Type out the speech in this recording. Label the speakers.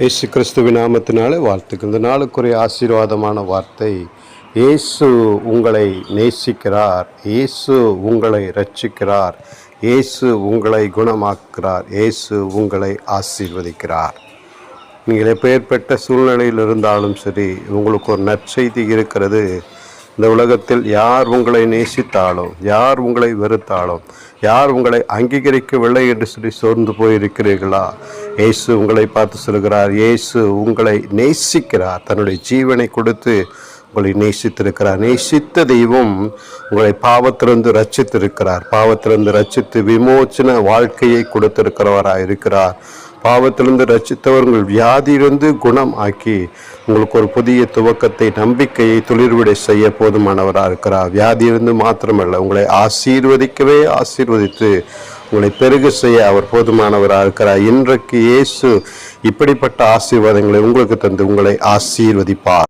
Speaker 1: இயேசு கிறிஸ்துவின் நாமத்தினாலே வாழ்த்துக்கள். இந்த நாளுக்குரிய ஆசீர்வாதமான வார்த்தை, இயேசு உங்களை நேசிக்கிறார், இயேசு உங்களை இரட்சிக்கிறார், இயேசு உங்களை குணமாக்குகிறார், இயேசு உங்களை ஆசீர்வதிக்கிறார். நீங்கள் எப்பேற்பட்ட சூழ்நிலையில் இருந்தாலும் சரி, உங்களுக்கு ஒரு நற்செய்தி இருக்கிறது. இந்த உலகத்தில் யார் உங்களை நேசித்தாலும், யார் உங்களை வெறுத்தாலும், யார் உங்களை அங்கீகரிக்கவில்லை என்று சொல்லி சோர்ந்து போயிருக்கிறீர்களா? இயேசு உங்களை பார்த்து சொல்கிறார், இயேசு உங்களை நேசிக்கிறார். தன்னுடைய ஜீவனை கொடுத்து உங்களை நேசித்திருக்கிறார். நேசித்த தெய்வம் உங்களை பாவத்திலிருந்து ரட்சித்திருக்கிறார். பாவத்திலிருந்து ரட்சித்து விமோச்சன வாழ்க்கையை கொடுத்திருக்கிறவராக இருக்கிறார். பாவத்திலிருந்து ரட்சித்தவர்கள் வியாதியிலிருந்து குணம் ஆக்கி உங்களுக்கு ஒரு புதிய துவக்கத்தை, நம்பிக்கையை துளிர்விடை செய்ய போதுமானவராக இருக்கிறார். வியாதியிலிருந்து மாத்திரமல்ல, உங்களை ஆசீர்வதிக்கவே ஆசீர்வதித்து உங்களை பெருக செய்ய அவர் போதுமானவராக இருக்கிறார். இன்றைக்கு இயேசு இப்படிப்பட்ட ஆசீர்வாதங்களை உங்களுக்கு தந்து உங்களை ஆசீர்வதிப்பார்.